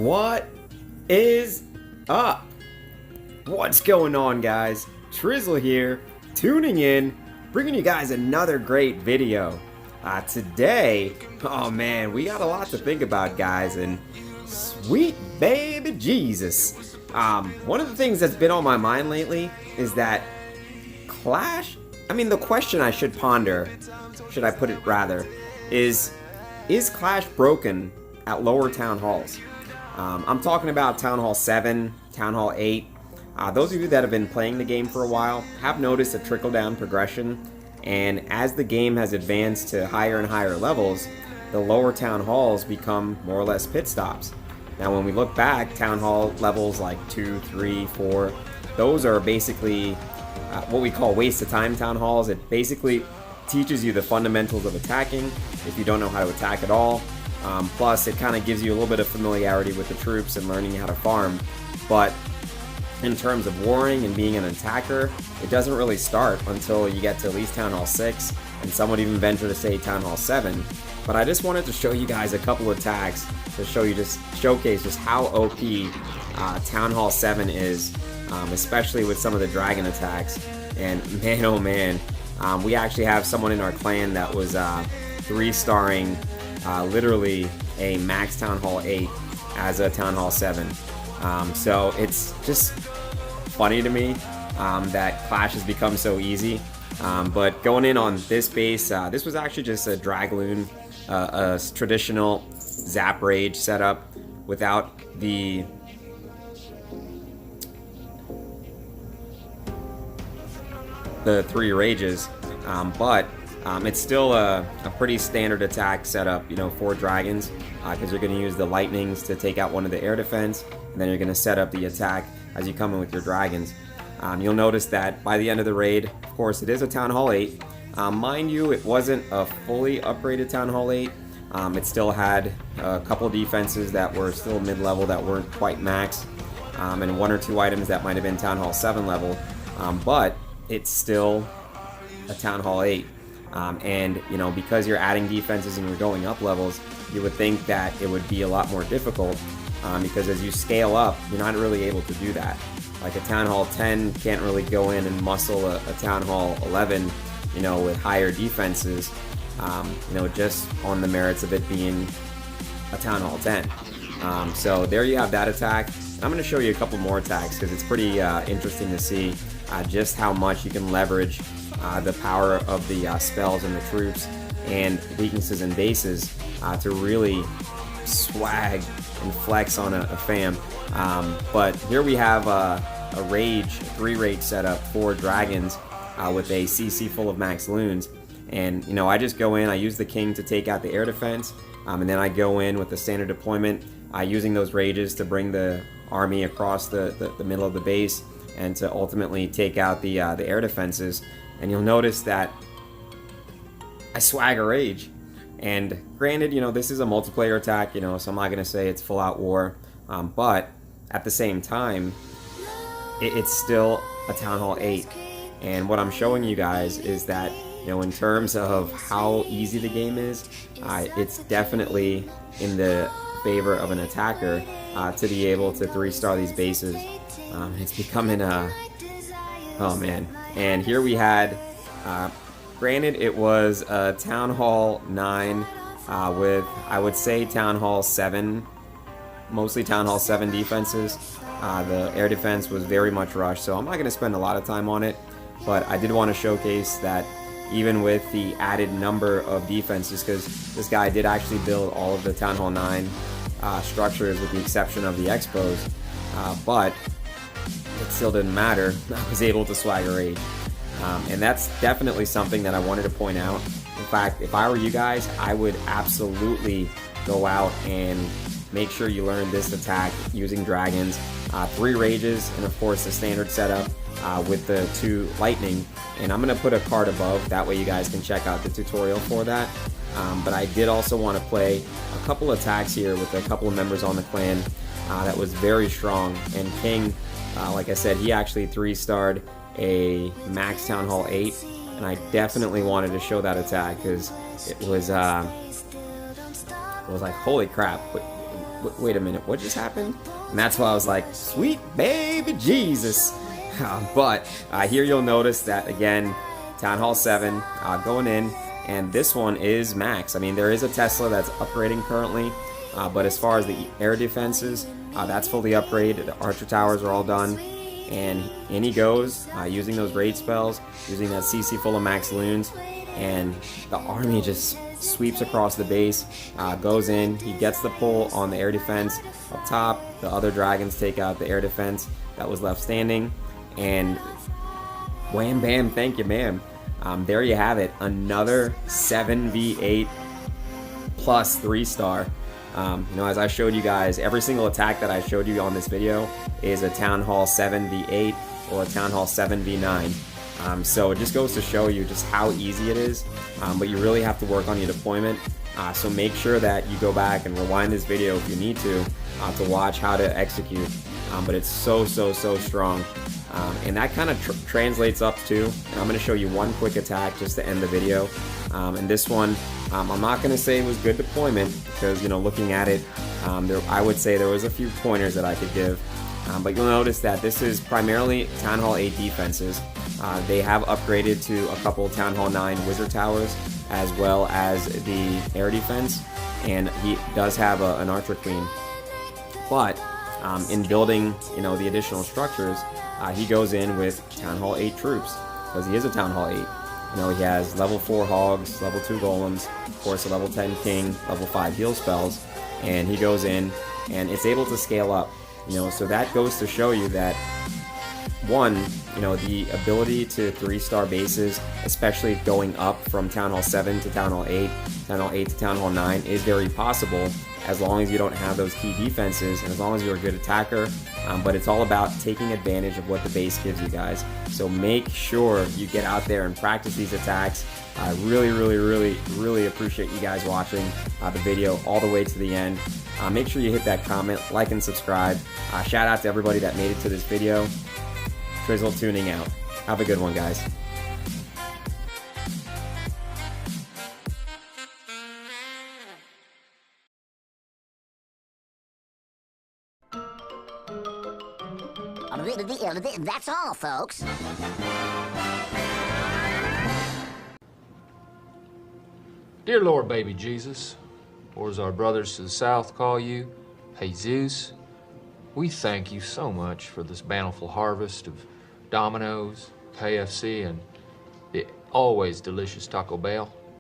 What is up? What's going on, guys? Trizzle here, tuning in, bringing you guys another great video. Today, oh man, we got a lot to think about, guys, and sweet baby Jesus. One of the things that's been on my mind lately is that the question I should ponder, should I put it rather, is Clash broken at lower town halls? I'm talking about Town Hall 7, Town Hall 8. Those of you that have been playing the game for a while have noticed a trickle-down progression, and as the game has advanced to higher and higher levels, the lower town halls become more or less pit stops. Now when we look back, town hall levels like 2, 3, 4, those are basically what we call waste of time town halls. It basically teaches you the fundamentals of attacking if you don't know how to attack at all. Plus, it kind of gives you a little bit of familiarity with the troops and learning how to farm. But in terms of warring and being an attacker, it doesn't really start until you get to at least Town Hall 6, and some would even venture to say Town Hall 7. But I just wanted to show you guys a couple attacks to showcase just how OP Town Hall 7 is, especially with some of the dragon attacks. And man, oh man, we actually have someone in our clan that was 3-starring literally a max Town Hall 8 as a Town Hall 7. So it's just funny to me that Clash has become so easy. But going in on this base, this was actually just a DragLoon, a traditional Zap Rage setup without the three rages, but it's still a pretty standard attack setup, for dragons, because you're going to use the lightnings to take out one of the air defense, and then you're going to set up the attack as you come in with your dragons. You'll notice that by the end of the raid, of course, it is a Town Hall 8. Mind you, it wasn't a fully upgraded Town Hall 8. It still had a couple defenses that were still mid-level that weren't quite max, and 1 or 2 items that might have been Town Hall 7 level, but it's still a Town Hall 8. And because you're adding defenses and you're going up levels, you would think that it would be a lot more difficult, because as you scale up, you're not really able to do that. Like a Town Hall 10 can't really go in and muscle a Town Hall 11, with higher defenses, just on the merits of it being a Town Hall 10. So there you have that attack. I'm going to show you a couple more attacks because it's pretty interesting to see just how much you can leverage the power of the spells and the troops and weaknesses and bases to really swag and flex on a fam. But here we have a 3-rage setup for dragons with a CC full of max loons. And I just go in, I use the king to take out the air defense, and then I go in with the standard deployment, using those rages to bring the army across the middle of the base and to ultimately take out the air defenses. And you'll notice that I swag a rage. And granted, this is a multiplayer attack, so I'm not going to say it's full out war, but at the same time, it's still a Town Hall 8. And what I'm showing you guys is that, in terms of how easy the game is, it's definitely in the favor of an attacker to be able to 3-star these bases. It's becoming oh man. And here we had, granted it was a Town Hall 9 with, I would say, Town Hall 7, mostly Town Hall 7 defenses. The air defense was very much rushed, so I'm not going to spend a lot of time on it, but I did want to showcase that even with the added number of defenses, because this guy did actually build all of the Town Hall 9 structures with the exception of the expos, but it still didn't matter. I was able to swag a rage. And that's definitely something that I wanted to point out. In fact, if I were you guys, I would absolutely go out and make sure you learn this attack using dragons. 3 rages, and of course the standard setup with the 2 lightning. And I'm going to put a card above, that way you guys can check out the tutorial for that. But I did also want to play a couple attacks here with a couple of members on the clan that was very strong. And King, like I said, he actually 3-starred a max Town Hall 8, and I definitely wanted to show that attack because it was like, holy crap, wait a minute, what just happened? And that's why I was like, sweet baby Jesus. But here you'll notice that, again, Town Hall 7 going in, and this one is max. I mean, there is a Tesla that's upgrading currently, but as far as the air defenses, that's fully upgraded. The Archer Towers are all done, and in he goes, using those raid spells, using that CC full of max loons, and the army just sweeps across the base, goes in, he gets the pull on the air defense up top, the other dragons take out the air defense that was left standing, and wham bam, thank you ma'am. There you have it, another 7v8 plus 3-star. You know, as I showed you guys, every single attack that I showed you on this video is a Town Hall 7v8 or a Town Hall 7v9. So it just goes to show you just how easy it is, but you really have to work on your deployment. So make sure that you go back and rewind this video if you need to watch how to execute. But it's so strong. And that kind of translates up to, and I'm going to show you one quick attack just to end the video. And this one, I'm not going to say it was good deployment because, you know, looking at it, I would say there was a few pointers that I could give. But you'll notice that this is primarily Town Hall 8 defenses. They have upgraded to a couple Town Hall 9 Wizard Towers as well as the air defense, and he does have an Archer Queen. But in building, you know, the additional structures, he goes in with Town Hall 8 troops because he is a Town Hall 8. You know, he has level 4 hogs, level 2 golems, of course a level 10 king, level 5 heal spells, and he goes in and it's able to scale up. You know, so that goes to show you that, one, you know, the ability to 3-star bases, especially going up from Town Hall 7 to Town Hall 8, Town Hall 8 to Town Hall 9 is very possible as long as you don't have those key defenses and as long as you're a good attacker. But it's all about taking advantage of what the base gives you guys. So make sure you get out there and practice these attacks. I really appreciate you guys watching the video all the way to the end. Make sure you hit that comment, like, and subscribe. Shout out to everybody that made it to this video. Trizzle tuning out. Have a good one, guys. That's all, folks. Dear Lord Baby Jesus, or as our brothers to the south call you, Jesus, we thank you so much for this bountiful harvest of Domino's, KFC, and the always delicious Taco Bell.